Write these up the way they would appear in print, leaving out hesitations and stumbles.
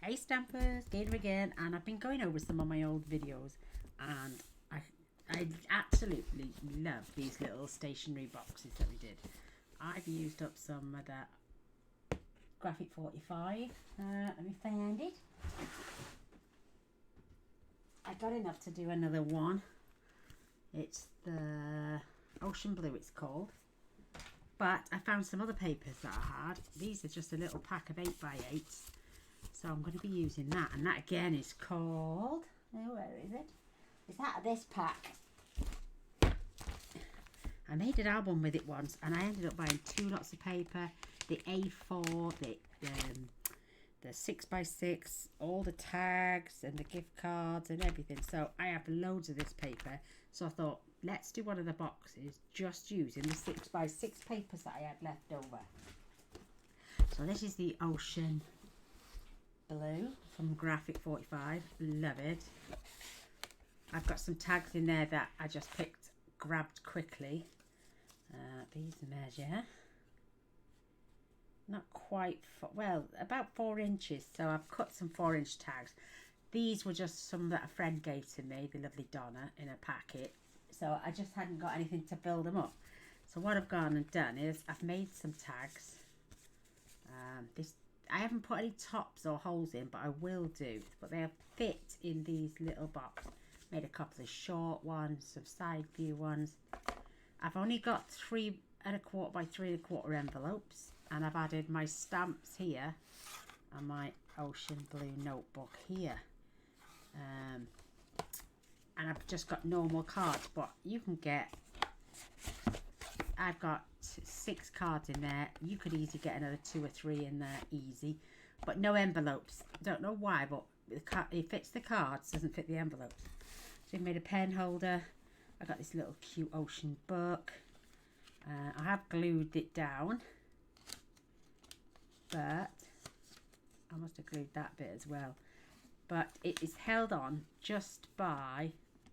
Hey Stampers, Gaynor again, and I've been going over some of my old videos, and I absolutely love these little stationery boxes that we did. I've used up some of that graphic 45. Let me find it. I got enough to do another one. It's the Ocean Blue, it's called. But I found some other papers that I had. These are just a little pack of 8x8s. So I'm going to be using that, and that again is called, oh, where is it? It's out of this pack. I made an album with it once, and I ended up buying 2 lots of paper, the A4, the 6x6, all the tags and the gift cards and everything. So I have loads of this paper. So I thought, let's do one of the boxes just using the 6x6 papers that I had left over. So this is the Ocean Blue from Graphic 45. Love it. I've got some tags in there that I just grabbed quickly. These measure not quite, well, about 4 inches. So I've cut some 4-inch tags. These were just some that a friend gave to me, the lovely Donna, in a packet. So I just hadn't got anything to build them up. So what I've gone and done is I've made some tags. I haven't put any tops or holes in, but I will do. But they fit in these little boxes. Made a couple of short ones, some side view ones. I've only got 3¼ by 3¼ envelopes, and I've added my stamps here and my Ocean Blue notebook here. And I've just got normal cards, but you can get, I've got 6 cards in there. You could easily get another 2 or 3 in there, easy. But no envelopes. Don't know why, but it fits the cards, doesn't fit the envelopes. So I made a pen holder. I got this little cute ocean book. I have glued it down, but I must have glued that bit as well. But it is held on just by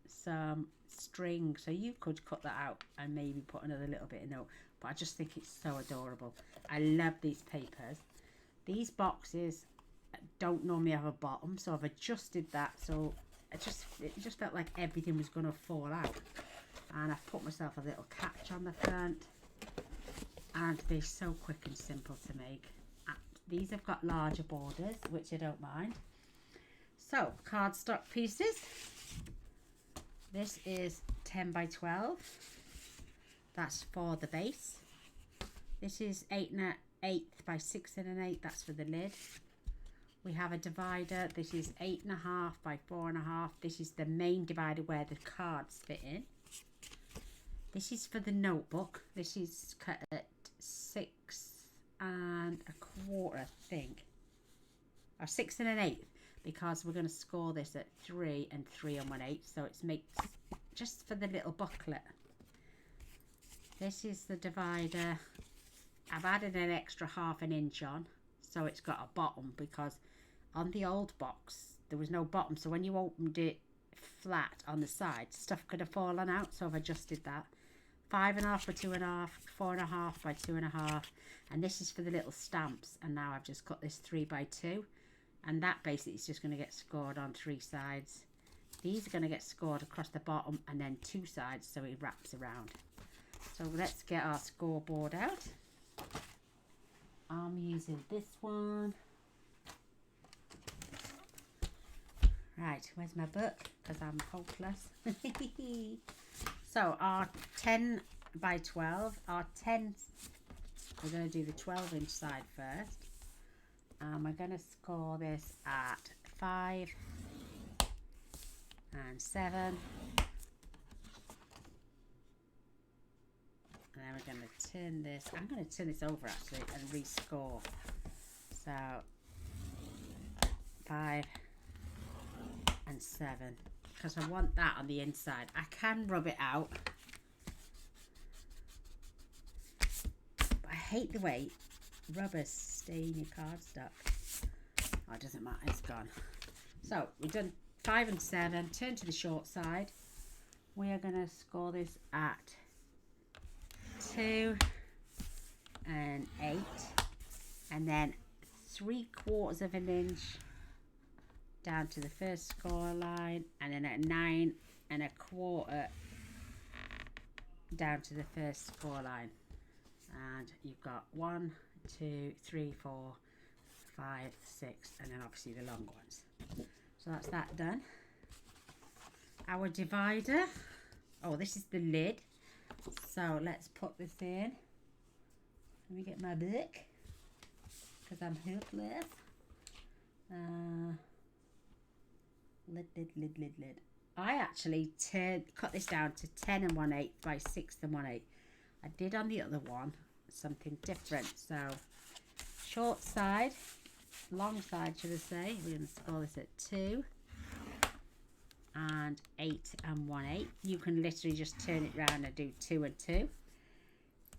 some string, so you could cut that out and maybe put another little bit of note. But I just think it's so adorable. I love these papers. These boxes don't normally have a bottom, so I've adjusted that so it just felt like everything was going to fall out. And I've put myself a little catch on the front, and they're so quick and simple to make. These have got larger borders, which I don't mind. So, cardstock pieces. This is 10 by 12. That's for the base. This is 8 by 6 1/8. That's for the lid. We have a divider. This is 8½ by 4½. This is the main divider where the cards fit in. This is for the notebook. This is cut at 6 1/4, I think, or 6 1/8, because we're going to score this at 3 3 1/8. So it makes just for the little booklet. This is the divider. I've added an extra ½ inch on, so it's got a bottom, because on the old box there was no bottom, so when you opened it flat on the side, stuff could have fallen out. So I've adjusted that. 5½ by 2½, 4½ by 2½, and this is for the little stamps. And now I've just cut this 3 by 2, and that basically is just going to get scored on 3 sides. These are going to get scored across the bottom and then 2 sides, so it wraps around. So let's get our scoreboard out. I'm using this one. Right, where's my book? Because I'm hopeless. So our 10 by 12, our 10, we're going to do the 12-inch side first. And we're going to score this at 5 and 7. And then we're going to turn this, I'm going to turn this over actually and rescore. So 5 and 7, because I want that on the inside. I can rub it out, but I hate the way rubbers stay in your cardstock. Oh, it doesn't matter, it's gone. So we've done 5 and 7. Turn to the short side. We are going to score this at 2 and 8, and then 3/4 of an inch down to the first score line, and then at 9 1/4 down to the first score line. And you've got 1, 2, 3, 4, 5, 6, and then obviously the long ones. So that's that done. Our divider, oh, this is the lid. So let's put this in. Let me get my book, because I'm hopeless. Lid. I actually cut this down to 10 1/8 by 6 1/8. I did on the other one something different. So short side, long side should I say. We're going to score this at 2 and 8 1/8. You can literally just turn it round and do 2 and 2.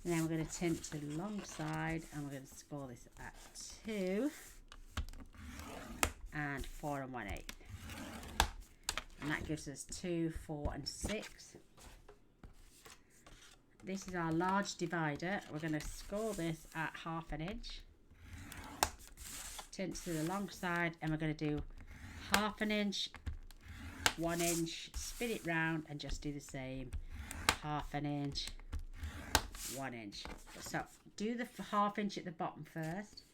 And then we're going to turn it to the long side, and we're going to score this at 2 and 4 1/8. And that gives us 2, 4 and 6. This is our large divider. We're going to score this at 1/2 inch. Turn it to the long side, and we're going to do 1/2 inch, 1 inch, spin it round, and just do the same. 1/2 inch, 1 inch. So do the 1/2 inch at the bottom first.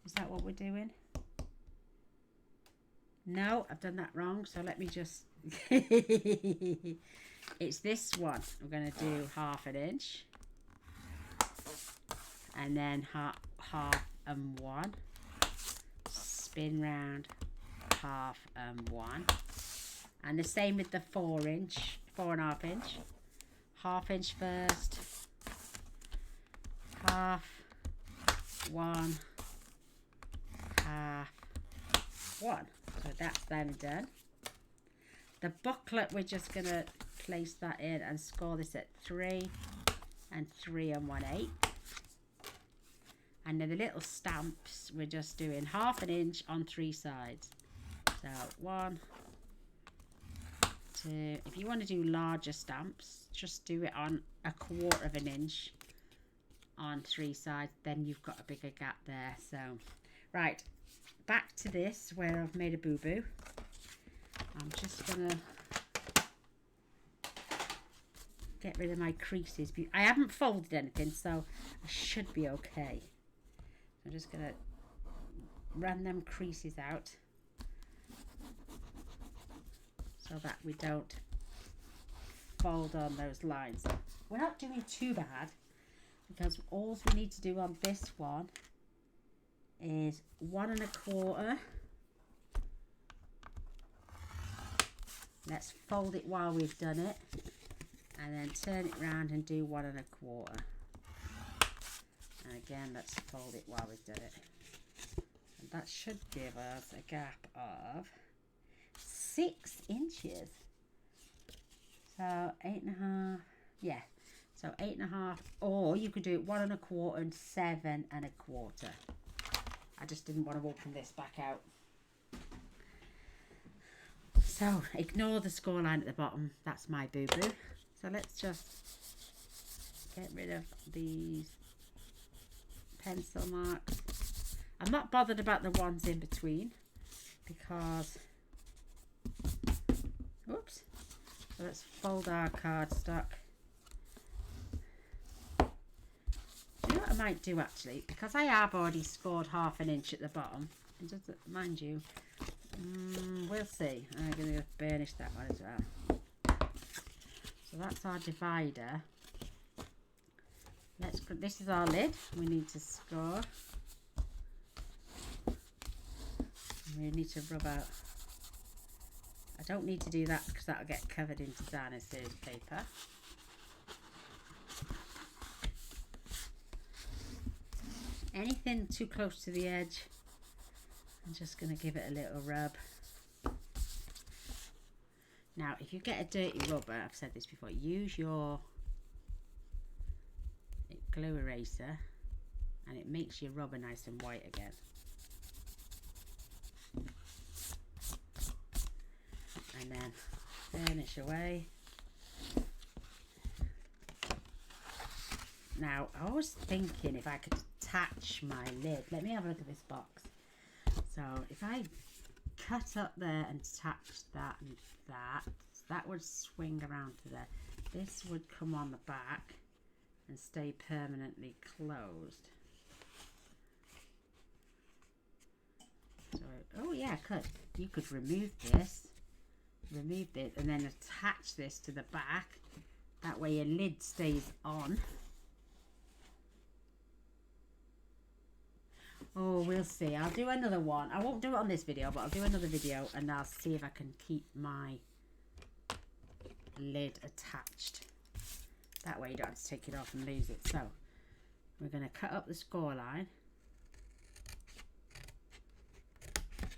Is that what we're doing? No, I've done that wrong. So let me just. It's this one. We're going to do 1/2 inch, and then half and 1. Spin round, 1/2 and 1. And the same with the 4 inch, 4 1/2 inch. 1/2 inch first, 1/2, 1, 1/2, 1. So that's then done. The booklet, we're just going to place that in and score this at 3 and 3 1/8. And then the little stamps, we're just doing 1/2 inch on 3 sides. So 1, 2. If you want to do larger stamps, just do it on 1/4 inch on 3 sides. Then you've got a bigger gap there. So, right, back to this where I've made a boo-boo. I'm just going to get rid of my creases. I haven't folded anything, so I should be okay. I'm just going to run them creases out so that we don't fold on those lines. We're not doing too bad, because all we need to do on this one is 1 1/4. Let's fold it while we've done it, and then turn it round and do 1 1/4. And again, let's fold it while we've done it. And that should give us a gap of 6 inches. So 8 1/2, yeah. So 8 1/2, or you could do it 1 1/4 and 7 1/4. I just didn't want to open this back out. So ignore the score line at the bottom. That's my boo-boo. So let's just get rid of these pencil marks. I'm not bothered about the ones in between, because, oops. So let's fold our cardstock. Do you know what I might do actually? Because I have already scored 1/2 inch at the bottom. And just, mind you, we'll see. I'm going to burnish that one as well. So that's our divider. This is our lid. We need to score. We need to rub out. I don't need to do that because that'll get covered in designer series paper. Anything too close to the edge, I'm just going to give it a little rub. Now, if you get a dirty rubber, I've said this before, use your glue eraser, and it makes your rubber nice and white again. And then burnish away. Now, I was thinking if I could attach my lid. Let me have a look at this box. So, if I cut up there and attach that and that. That would swing around to there. This would come on the back and stay permanently closed. So, oh yeah, you could remove this, and then attach this to the back. That way your lid stays on. Oh, we'll see. I'll do another one. I won't do it on this video, but I'll do another video and I'll see if I can keep my lid attached. That way you don't have to take it off and lose it. So we're going to cut up the score line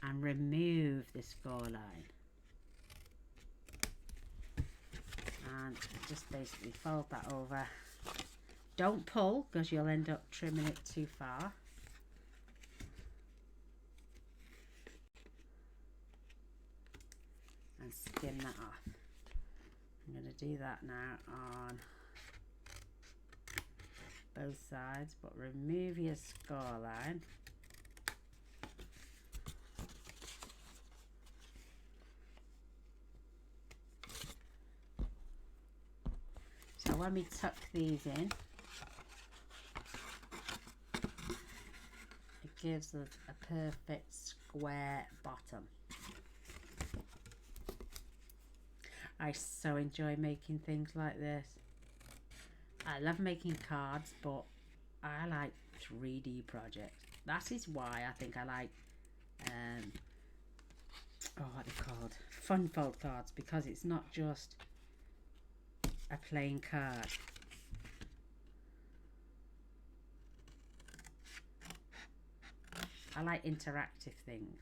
and remove the score line. And just basically fold that over. Don't pull because you'll end up trimming it too far. And skim that off. I'm going to do that now on both sides, but remove your score line. So when we tuck these in, it gives us a perfect square bottom. I so enjoy making things like this. I love making cards, but I like 3D projects. That is why I think I like, what are they called? Fun fold cards, because it's not just a plain card. I like interactive things.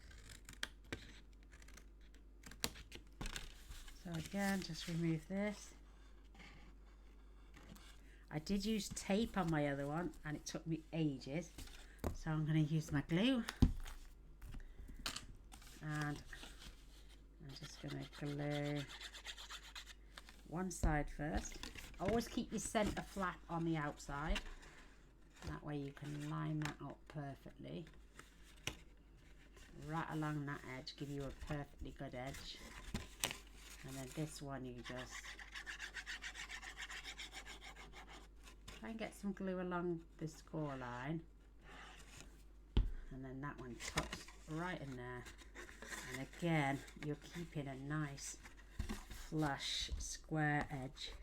So again, just remove this. I did use tape on my other one and it took me ages. So I'm going to use my glue. And I'm just going to glue one side first. Always keep your centre flap on the outside. That way you can line that up perfectly. Right along that edge, give you a perfectly good edge. And then this one you just try and get some glue along the score line. And then that one tucks right in there. And again, you're keeping a nice flush square edge.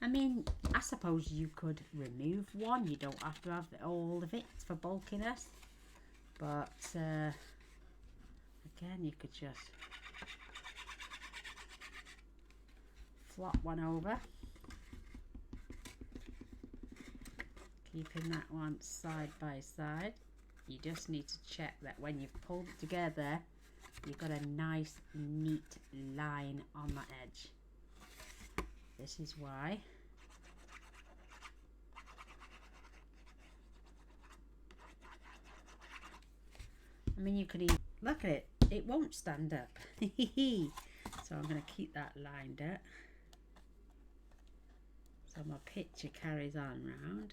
I mean, I suppose you could remove one. You don't have to have all of it for bulkiness. But again, you could just flop one over, keeping that one side by side. You just need to check that when you've pulled it together, you've got a nice neat line on that edge. This is why I mean, you could even look at it, it won't stand up. So I'm going to keep that lined up so my picture carries on round.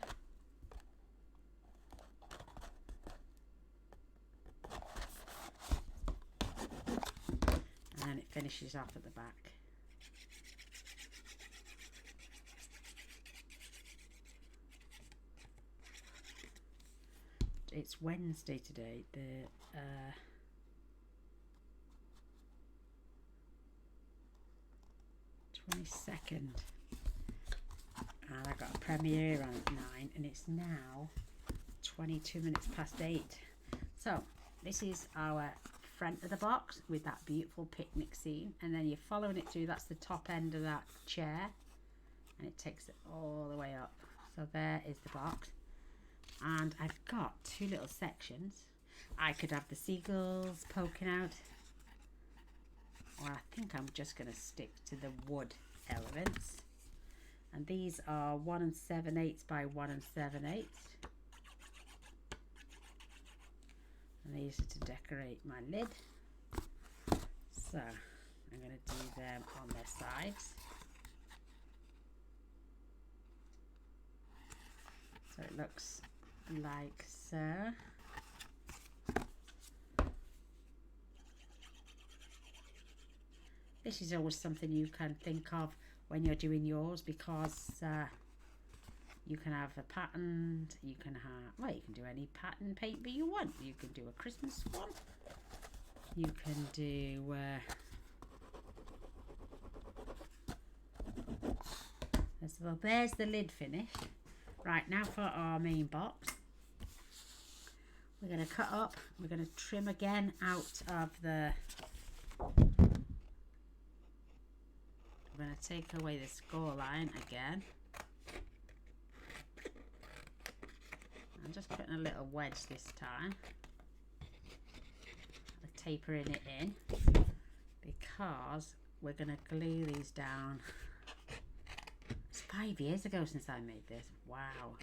And then it finishes off at the back. It's Wednesday today, the 22nd, and I got a premiere on at 9 and it's now 22 minutes past 8. So this is our front of the box with that beautiful picnic scene, and then you're following it through. That's the top end of that chair and it takes it all the way up. So there is the box. And I've got two little sections. I could have the seagulls poking out, or I think I'm just going to stick to the wood elements. And these are 1 7/8 by 1 7/8. And these are to decorate my lid. So I'm going to do them on their sides. So it looks like so. This is always something you can think of when you're doing yours, because you can have a pattern, you can have, well, you can do any pattern paper you want. You can do a Christmas one, you can do well, there's the lid finished. Right, now for our main box. We're going to cut up, we're going to trim again out of the, we're going to take away the score line again. I'm just putting a little wedge this time, tapering it in, because we're going to glue these down. It's 5 years ago since I made this. Wow.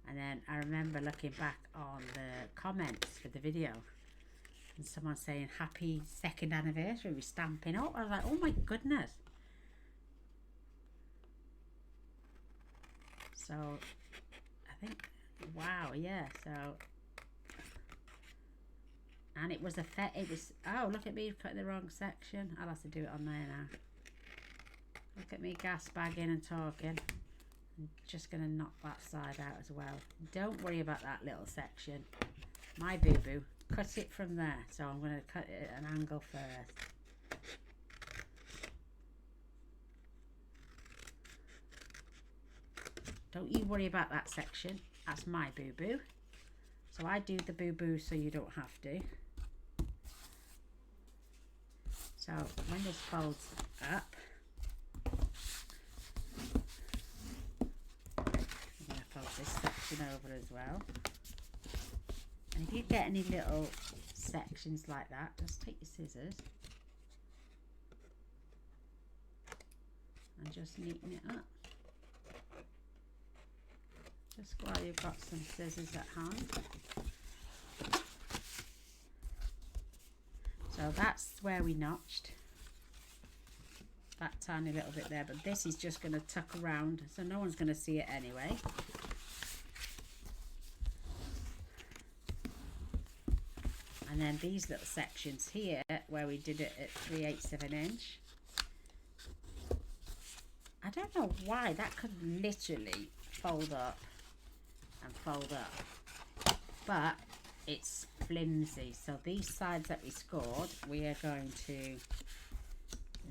And then I remember looking back on the comments for the video and someone saying happy 2nd anniversary with Stampin' Up. I was like, oh my goodness. So I think, wow, yeah, so, and it was oh, look at me cutting the wrong section. I'll have to do it on there now. Look at me gas bagging and talking. I'm just going to knock that side out as well. Don't worry about that little section. My boo-boo. Cut it from there. So I'm going to cut it at an angle first. Don't you worry about that section. That's my boo-boo. So I do the boo-boo so you don't have to. So when this folds up, this section over as well, and if you get any little sections like that, just take your scissors and just neaten it up, just while you've got some scissors at hand. So that's where we notched that tiny little bit there, but this is just going to tuck around, so no one's going to see it anyway. And then these little sections here, where we did it at 3/8 of an inch. I don't know why, that could literally fold up and fold up. But it's flimsy. So these sides that we scored, we are going to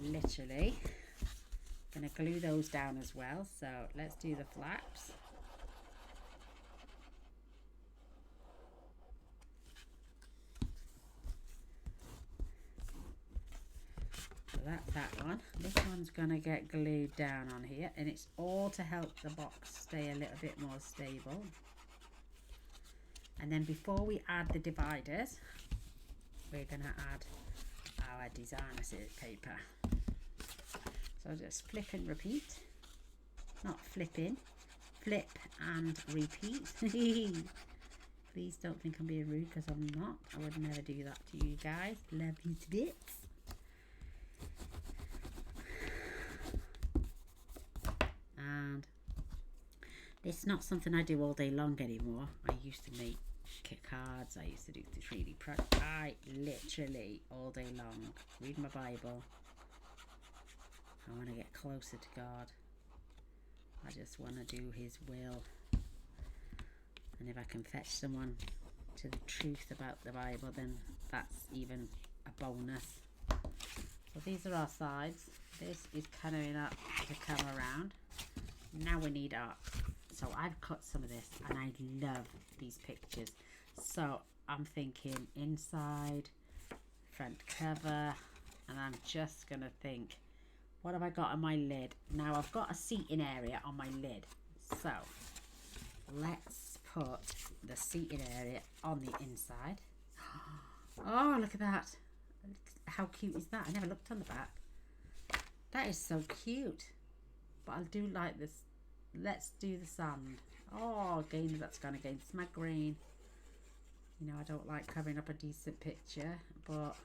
literally, going to glue those down as well. So let's do the flaps. That's that one. This one's going to get glued down on here, and it's all to help the box stay a little bit more stable. And then before we add the dividers, we're going to add our designer paper. So just flip and repeat. Not flipping, flip and repeat. Please don't think I'm being rude, because I'm not. I would never do that to you guys. Love you to bits. And it's not something I do all day long anymore. I used to make cards, I used to do the 3D product. I literally all day long read my Bible. I want to get closer to God. I just want to do his will. And if I can fetch someone to the truth about the Bible, then that's even a bonus. So these are our sides. This is coming up to come around. Now we need our, so I've cut some of this and I love these pictures. So I'm thinking inside, front cover, and I'm just gonna think, what have I got on my lid? Now I've got a seating area on my lid. So let's put the seating area on the inside. Oh, look at that. How cute is that? I never looked on the back. That is so cute. But I do like this. Let's do the sand. Oh, Gaynor, that's gone against my grain. You know, I don't like covering up a decent picture, but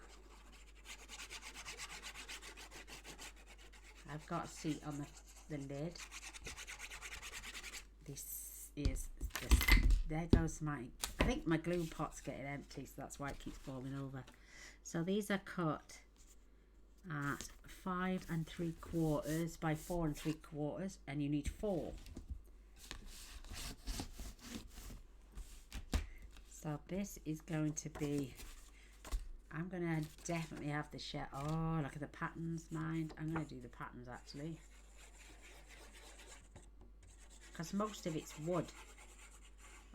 I've got a seat on the lid. This is this. There goes my, I think my glue pot's getting empty, so that's why it keeps falling over. So these are cut at 5 3/4 by 4 3/4, and you need 4. So this is going to be, I'm going to definitely have the shell. Oh, look at the patterns, mind. I'm going to do the patterns actually, because most of it's wood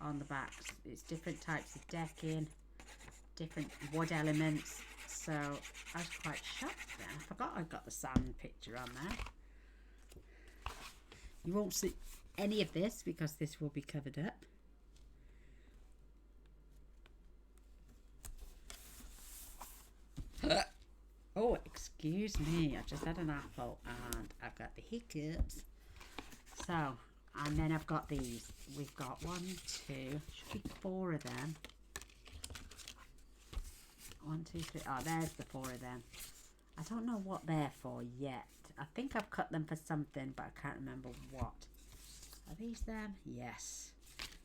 on the backs. It's different types of decking, different wood elements. So I was quite shocked then. I forgot I got the sand picture on there. You won't see any of this because this will be covered up. Oh, excuse me. I just had an apple and I've got the hiccups. So, and then I've got these. We've got 1, 2, should be 4 of them. 1, 2, 3. Oh, there's the 4 of them. I don't know what they're for yet. I think I've cut them for something, but I can't remember what. Are these them? Yes.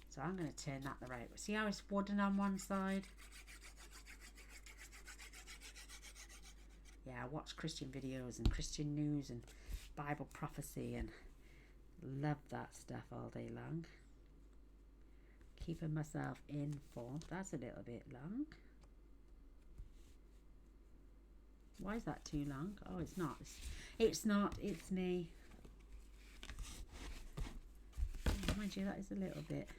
So I'm going to turn that the right way. See how it's wooden on one side? Yeah, I watch Christian videos and Christian news and Bible prophecy and love that stuff all day long. Keeping myself informed. That's a little bit long. Why is that too long? Oh, it's not. It's not. It's me. Mind you, that is a little bit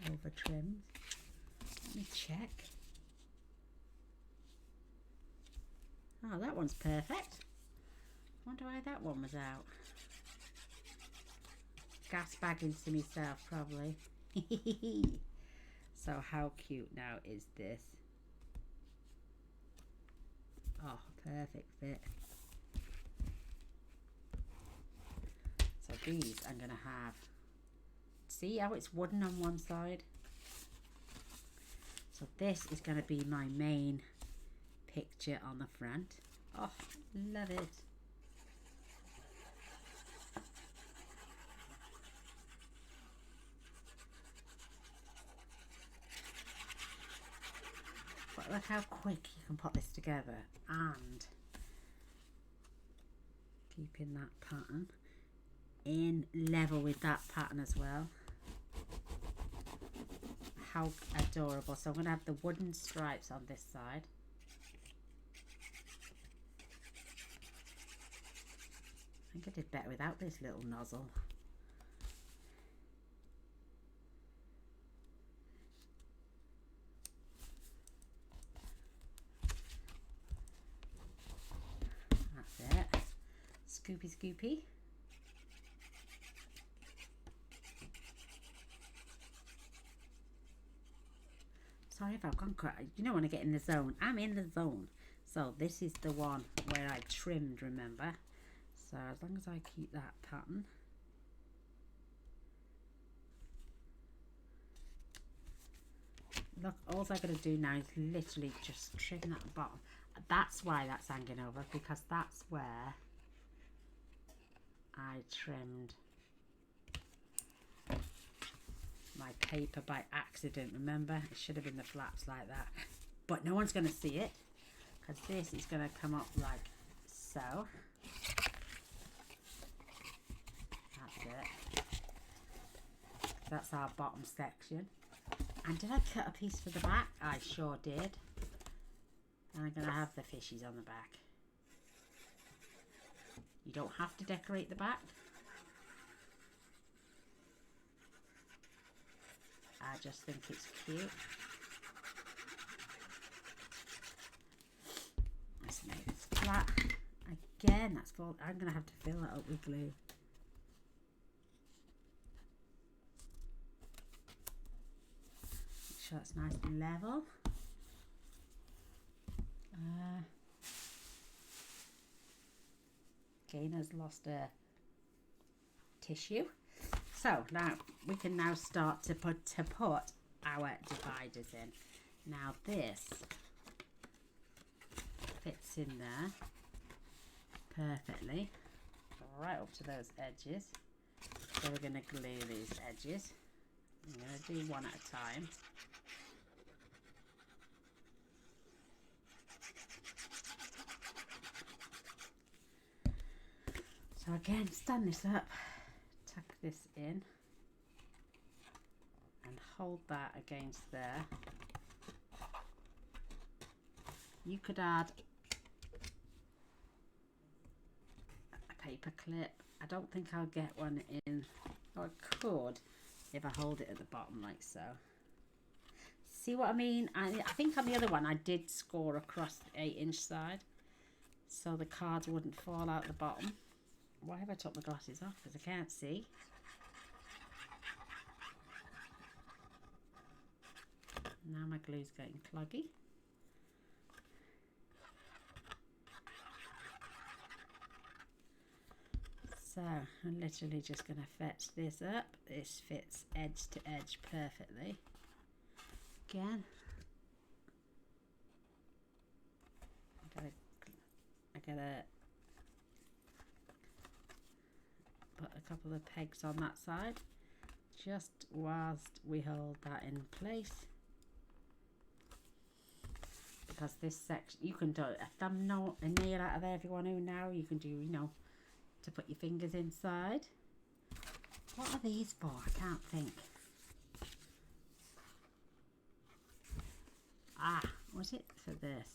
over trimmed. Let me check. Oh, that one's perfect. Wonder why that one was out. Gas bagging to myself, probably. So how cute now is this? Oh, perfect fit. So these I'm going to have. See how it's wooden on one side? So this is going to be my main picture on the front. Oh, love it. But look how quick you can put this together, and keeping that pattern in level with that pattern as well. How adorable. So I'm going to have the wooden stripes on this side. I think I did better without this little nozzle. That's it. Scoopy scoopy. Sorry if I've gone quite, you know when I get in the zone. I'm in the zone. So this is the one where I trimmed, remember? So as long as I keep that pattern. Look, all I gotta do now is literally just trim that bottom. That's why that's hanging over, because that's where I trimmed my paper by accident. Remember, it should have been the flaps like that, but no one's going to see it because this is going to come up like so. That's it. That's our bottom section. And did I cut a piece for the back? I sure did. And I'm going to have the fishies on the back. You don't have to decorate the back. I just think it's cute. Let's make this flat. Again, that's full. I'm going to have to fill that up with glue. Make sure it's nice and level. Gaynor's lost a tissue. So now we can now start to put our dividers in. Now this fits in there perfectly, right up to those edges. So we're going to glue these edges. I'm going to do one at a time. So again, stand this up, tuck this in and hold that against there. You could add a paper clip. I don't think I'll get one in, or I could if I hold it at the bottom like so. See what I mean? I think on the other one I did score across the 8-inch side so the cards wouldn't fall out the bottom. Why have I took my glasses off? Because I can't see. Now my glue's getting cloggy. So I'm literally just going to fetch this up. This fits edge to edge perfectly. Again, I gotta put a couple of pegs on that side just whilst we hold that in place, because this section you can do a thumbnail, a nail out of there if you want to. Now you can do, you know, to put your fingers inside. What are these for? I can't think. Ah, was it for this?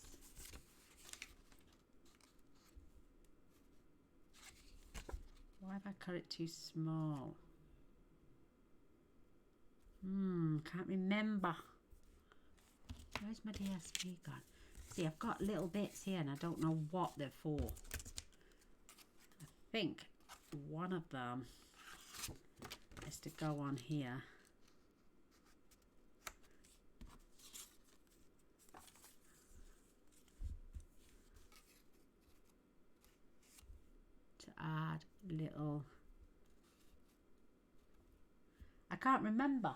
Why have I cut it too small? Can't remember. Where's my DSP gone? See, I've got little bits here and I don't know what they're for. I think one of them is to go on here. Add little, I can't remember.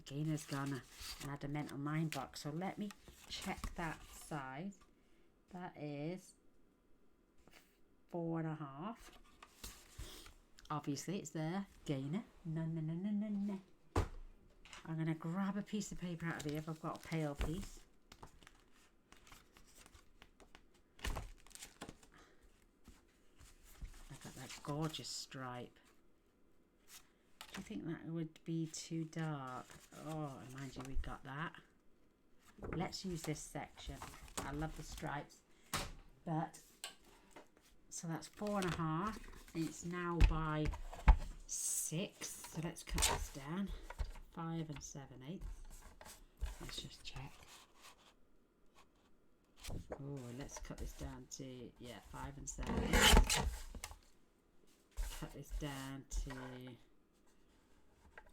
Gaynor's gonna add a mental mind box, so let me check that size. That is 4.5. Obviously it's there. Gaynor. No. I'm gonna grab a piece of paper out of here if I've got a pale piece. Gorgeous stripe. Do you think that would be too dark? Oh, mind you, we got that. Let's use this section. I love the stripes. But so that's 4.5. It's now by 6. So let's cut this down. 5 7/8. Let's just check. Oh, let's cut this down to 5 7/8. Cut this down to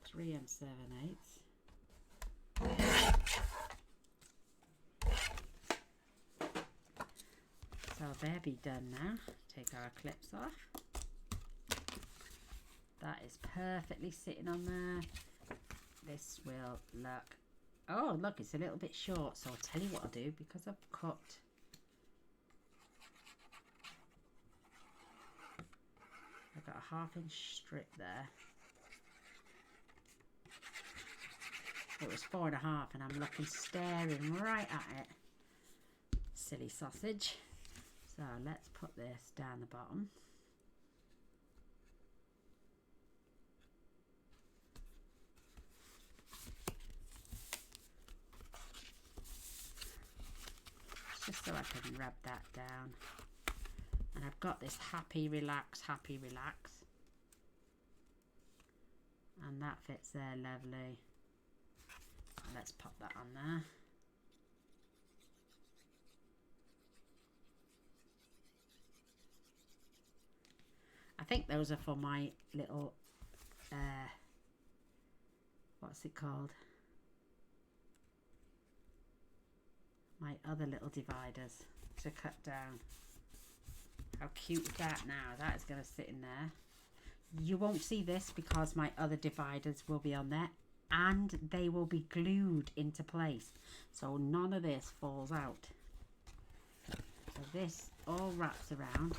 3 7/8. So they'll be done now. Take our clips off. That is perfectly sitting on there. This will look, oh look, it's a little bit short, so I'll tell you what I'll do, because I've cut got a 1/2 inch strip there. It was 4.5 and I'm looking, staring right at it. Silly sausage. So let's put this down the bottom. Just so I can rub that down. And I've got this happy relax. And that fits there lovely. Let's pop that on there. I think those are for my little, what's it called? My other little dividers to cut down. How cute is that now? That is going to sit in there. You won't see this because my other dividers will be on there and they will be glued into place. So none of this falls out. So this all wraps around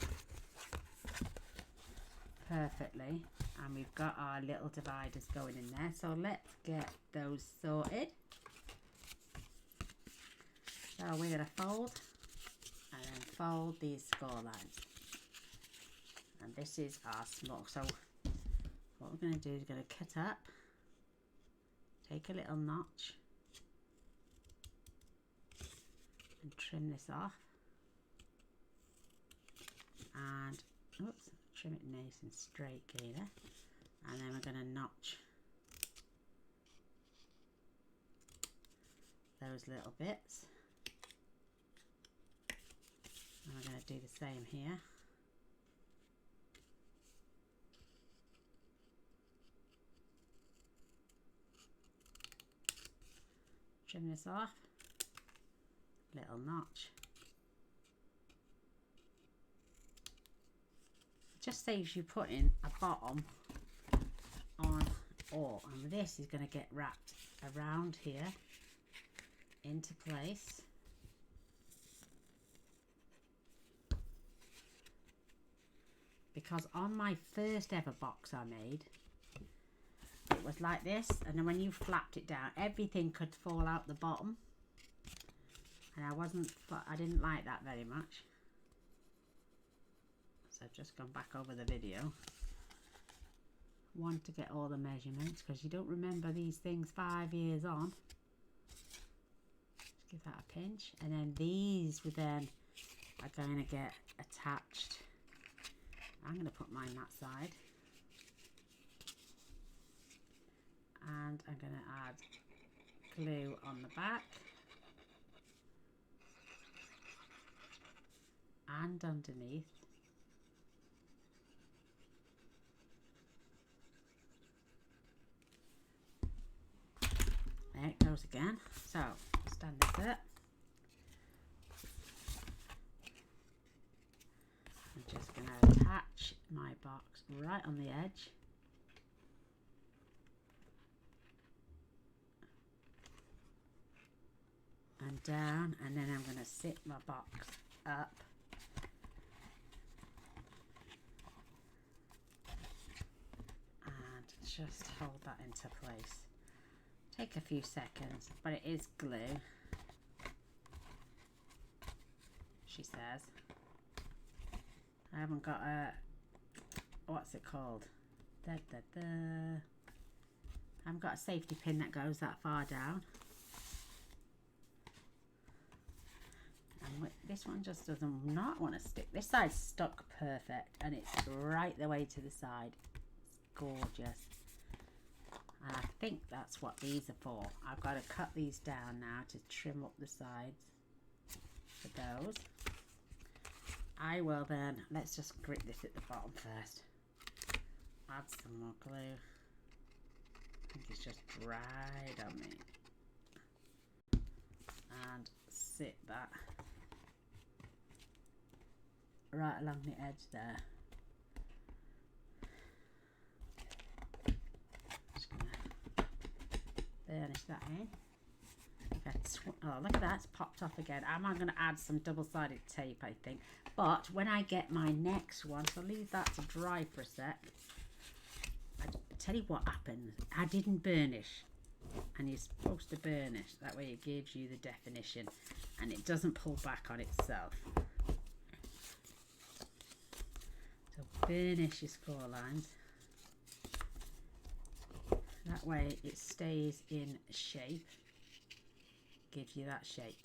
perfectly. And we've got our little dividers going in there. So let's get those sorted. So we're going to fold and then fold these score lines. and this is our small. So what we're going to do is going to cut up, take a little notch and trim this off, and oops, trim it nice and straight, Gaynor, and then we're going to notch those little bits, and we're going to do the same here. Trim this off, little notch. It just saves you putting a bottom on, and this is going to get wrapped around here into place. Because on my first ever box I made, it was like this, and then when you flapped it down, everything could fall out the bottom, and I didn't like that very much. So I've just gone back over the video. Want to get all the measurements, because you don't remember these things 5 years on. Just give that a pinch, and then these then are going to get attached. I'm going to put mine that side. And I'm going to add glue on the back and underneath. There it goes again. So stand this up. I'm just going to attach my box right on the edge. And down, and then I'm going to sit my box up and just hold that into place. Take a few seconds, but it is glue, she says. I haven't got a, what's it called? I haven't got a safety pin that goes that far down. And this one just does not want to stick. This side's stuck perfect, and it's right the way to the side. It's gorgeous. And I think that's what these are for. I've got to cut these down now to trim up the sides for those. I will then, let's just grip this at the bottom first. Add some more glue. I think it's just dried on me. And sit that right along the edge there. Just gonna burnish that in. Oh, look at that, it's popped off again. I'm going to add some double-sided tape, I think. But when I get my next one, so leave that to dry for a sec. I tell you what happened. I didn't burnish. And you're supposed to burnish. That way it gives you the definition. And it doesn't pull back on itself. So burnish your score lines. That way it stays in shape. Gives you that shape.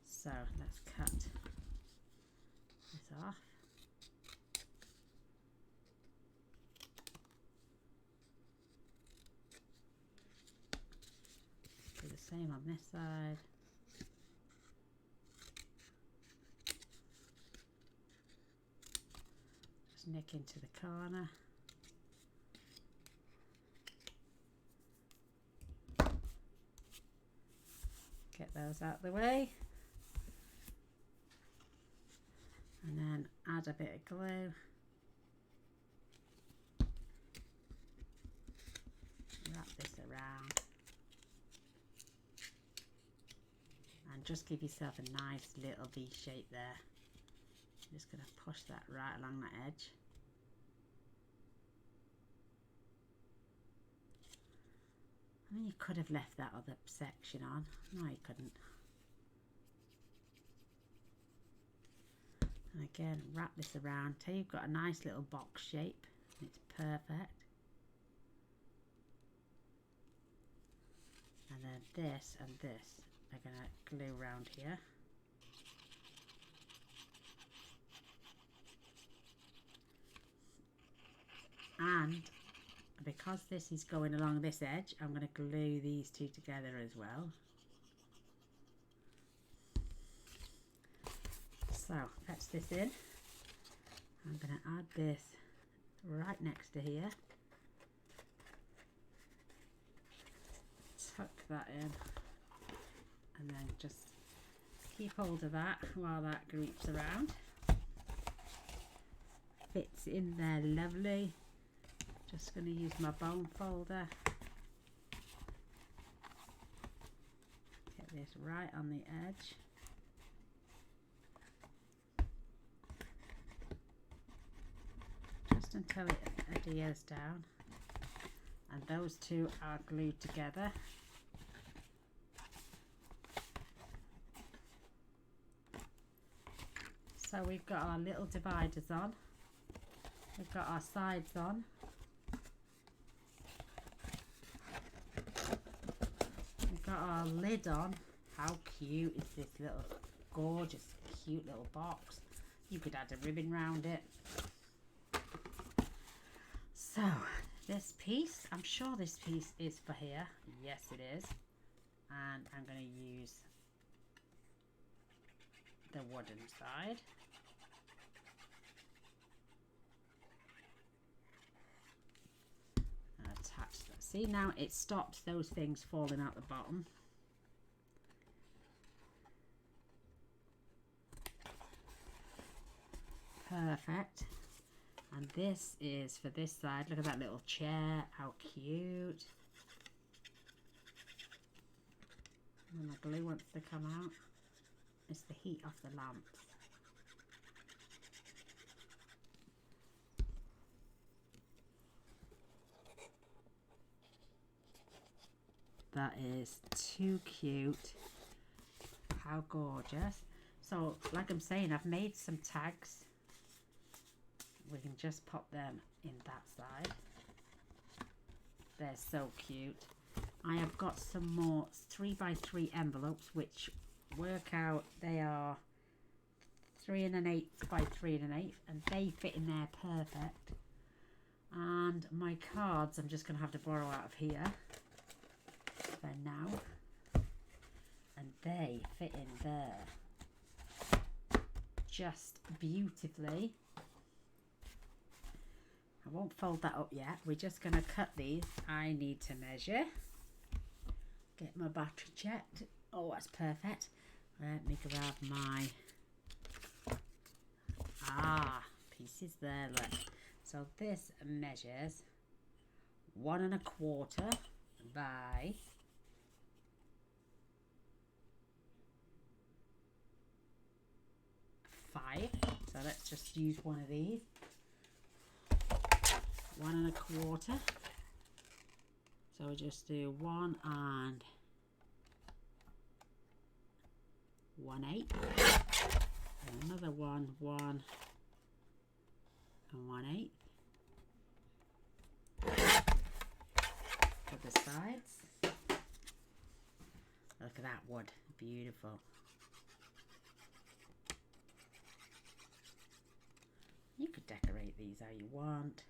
So let's cut this off. Do the same on this side. Just nick into the corner. Get those out of the way, and then add a bit of glue, wrap this around, and just give yourself a nice little V shape there. I'm just going to push that right along the edge. I mean, you could have left that other section on. No, you couldn't. And again, wrap this around till you've got a nice little box shape. It's perfect. And then this and this are going to glue around here. And because this is going along this edge, I'm going to glue these two together as well. So fetch this in. I'm going to add this right next to here. Tuck that in and then just keep hold of that while that creeps around. Fits in there lovely. Just going to use my bone folder. Get this right on the edge. Just until it adheres down. And those two are glued together. So we've got our little dividers on. We've got our sides on. We've got our lid on. How cute is this little gorgeous, cute little box? You could add a ribbon round it. So this piece, I'm sure this piece is for here. Yes, it is. And I'm going to use the wooden side. And attach that. See, now it stops those things falling out the bottom. Perfect. And this is for this side. Look at that little chair. How cute. And the glue wants to come out. It's the heat off the lamp. That is too cute. How gorgeous. So, like I'm saying, I've made some tags. We can just pop them in that side. They're so cute. I have got some more 3x3 envelopes which work out, they are 3 1/8 by 3 1/8 and they fit in there perfect. And my cards I'm just going to have to borrow out of here for now. And they fit in there just beautifully. I won't fold that up yet. We're just going to cut these. I need to measure. Get my battery checked. Oh, that's perfect. Let me grab my pieces there. Look. So this measures 1 1/4 by 5. So let's just use one of these. 1 1/4. So we just do 1 and 1/8. And another 1 and 1/8. For the sides. Look at that wood. Beautiful. You could decorate these how you want.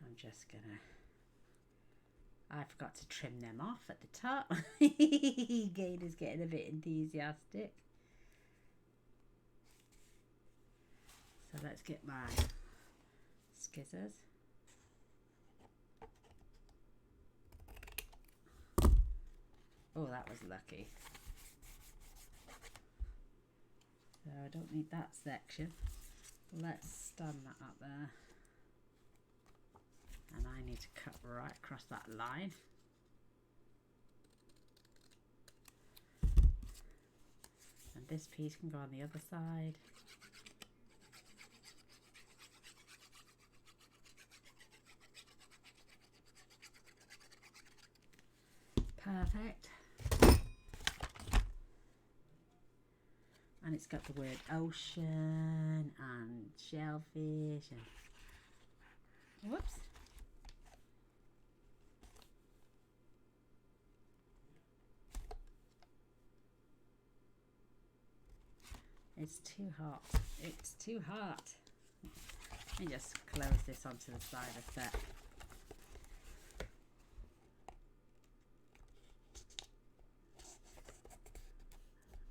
I'm just gonna, I forgot to trim them off at the top. Gaynor's getting a bit enthusiastic. So let's get my scissors. Oh, that was lucky. So I don't need that section. Let's stand that up there. And I need to cut right across that line. And this piece can go on the other side. Perfect. and it's got the word ocean and shellfish and whoops. It's too hot. It's too hot. Let me just close this onto the side a sec.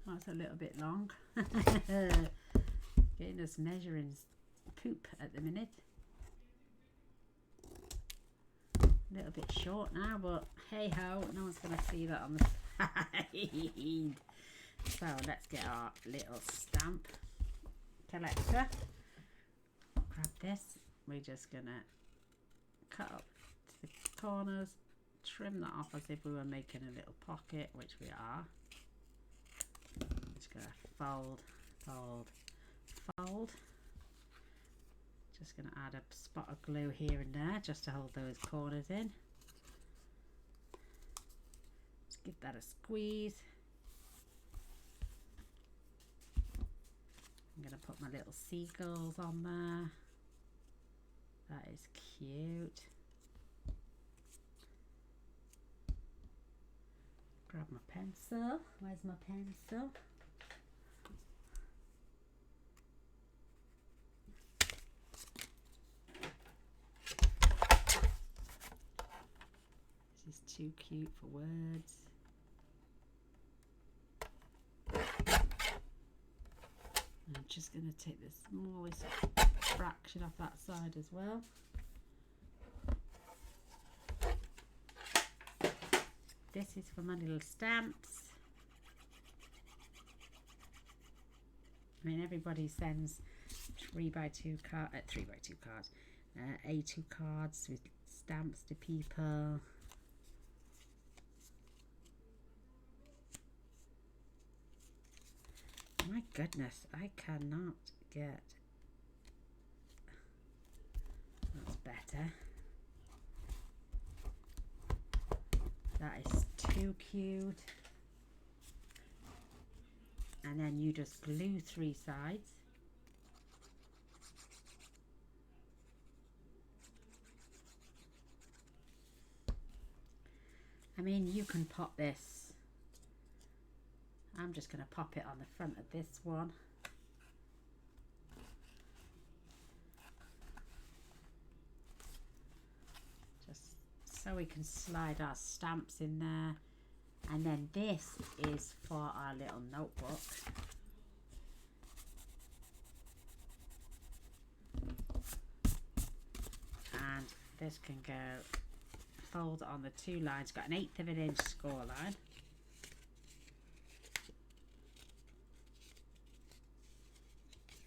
Oh, it's a little bit long. Getting us measuring poop at the minute. A little bit short now, but hey ho, no one's going to see that on the side. So let's get our little stamp collector. Grab this. We're just going to cut up the corners, trim that off as if we were making a little pocket, which we are. Just going to fold, fold, fold. Just going to add a spot of glue here and there just to hold those corners in. Just give that a squeeze. I'm going to put my little seagulls on there. That is cute. Grab my pencil. Where's my pencil? This is too cute for words. I'm just going to take the smallest fraction off that side as well. This is for my little stamps. I mean, everybody sends 3x2 cards, A2 cards with stamps to people. My goodness, I cannot get. That's better. That is too cute. And then you just glue 3 sides. I mean, you can pop this. I'm just going to pop it on the front of this one. Just so we can slide our stamps in there. And then this is for our little notebook. And this can go fold on the 2 lines. Got an 1/8 of an inch score line.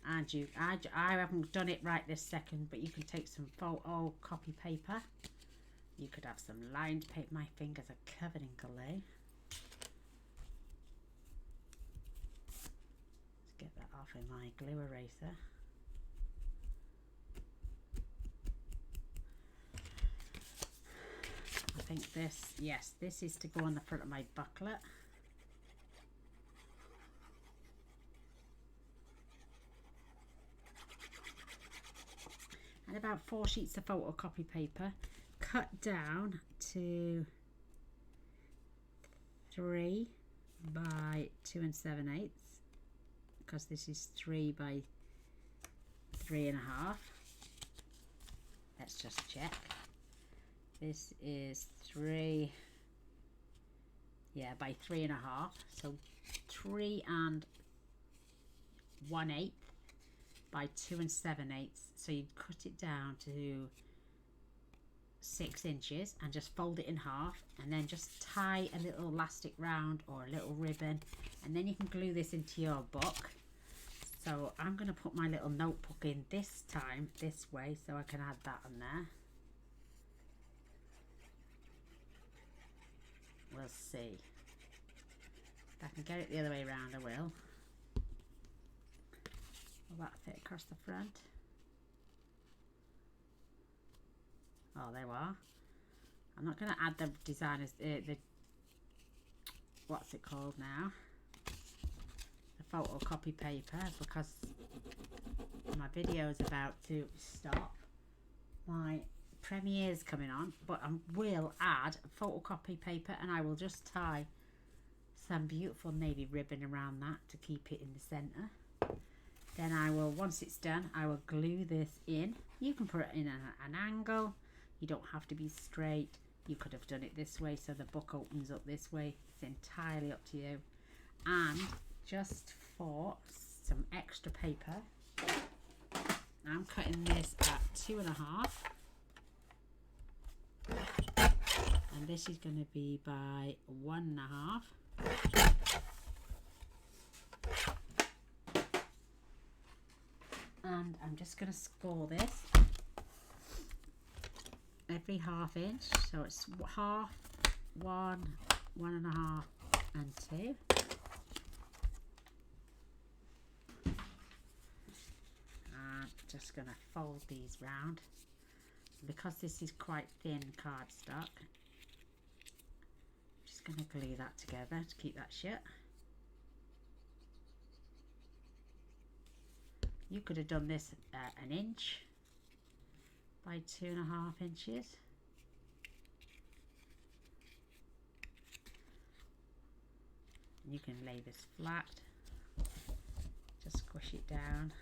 And I haven't done it right this second, but you can take some photo copy paper. You could have some lined paper. My fingers are covered in glue. Let's get that off with my glue eraser. I think this, yes, this is to go on the front of my booklet. And about 4 sheets of photocopy paper, cut down to 3 by 2 7/8, because this is 3 by 3 1/2. Let's just check. This is 3, yeah, by 3 1/2. So 3 1/8 by 2 7/8. So you'd cut it down to 6 inches and just fold it in half, and then just tie a little elastic round or a little ribbon, and then you can glue this into your book. So I'm going to put my little notebook in this time this way so I can add that on there. We'll see. If I can get it the other way around, I will. Will that fit across the front? Oh, there we are. I'm not going to add the designers, the what's it called now? The photocopy paper because my video is about to stop. My premiere's coming on, but I will add photocopy paper and I will just tie some beautiful navy ribbon around that to keep it in the center. Then I will, once it's done, I will glue this in. You can put it in an angle. You don't have to be straight. You could have done it this way so the book opens up this way. It's entirely up to you. And just for some extra paper, I'm cutting this at 2.5. And this is going to be by 1.5. And I'm just going to score this every 1/2 inch, so it's 1/2, 1, 1.5 and 2. And just going to fold these round. Because this is quite thin cardstock, I'm just going to glue that together to keep that shut. You could have done this 1 inch by 2.5 inches. You can lay this flat, just squish it down,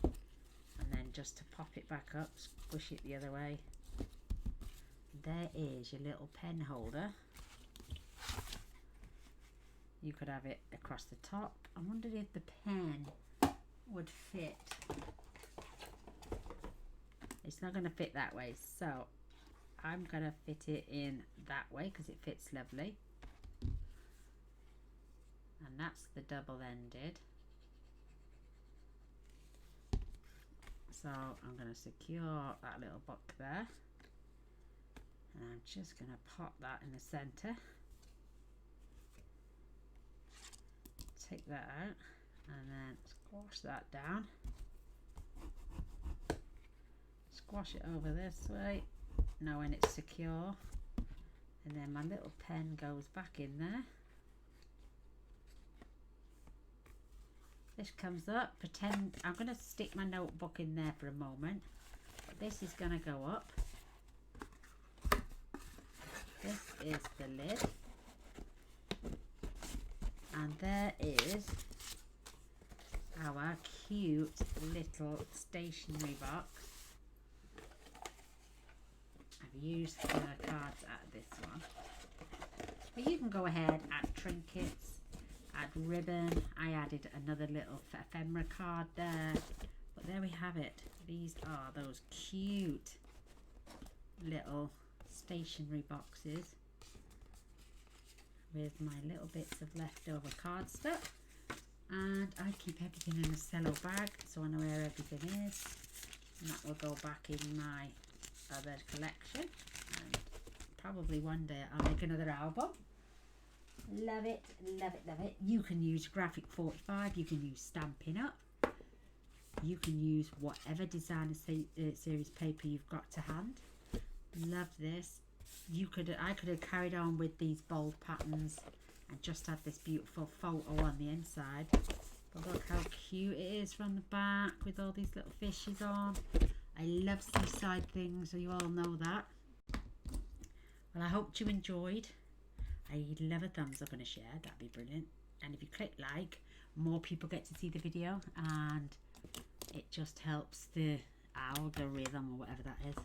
and then just to pop it back up, squish it the other way. There is your little pen holder. You could have it across the top. I wondered if the pen would fit. It's not going to fit that way, so I'm going to fit it in that way because it fits lovely. And that's the double-ended. So I'm going to secure that little book there, and I'm just going to pop that in the center. Take that out and then squash that down. Squash it over this way, knowing it's secure. And then my little pen goes back in there. This comes up, pretend I'm going to stick my notebook in there for a moment. But this is going to go up. This is the lid. And there is our cute little stationery box. I've used the cards out of this one. But you can go ahead, add trinkets, add ribbon. I added another little ephemera card there. But there we have it. These are those cute little stationery boxes with my little bits of leftover cardstock. And I keep everything in a cello bag so I know where everything is. And that will go back in my other collection. And probably one day I'll make another album. Love it, love it, love it. You can use graphic 45, you can use Stampin' Up, you can use whatever designer series paper you've got to hand. Love this. I could have carried on with these bold patterns and just had this beautiful photo on the inside. But look how cute it is from the back with all these little fishes on. I love seaside things, so you all know that. Well, I hope you enjoyed. I'd love a thumbs up and a share, that'd be brilliant. And if you click like, more people get to see the video, and it just helps the algorithm or whatever that is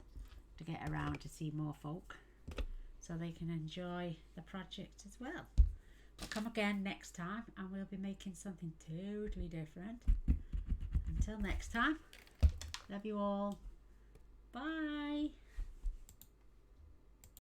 to get around to see more folk so they can enjoy the project as well. But come again next time and we'll be making something totally different. Until next time, love you all. Bye.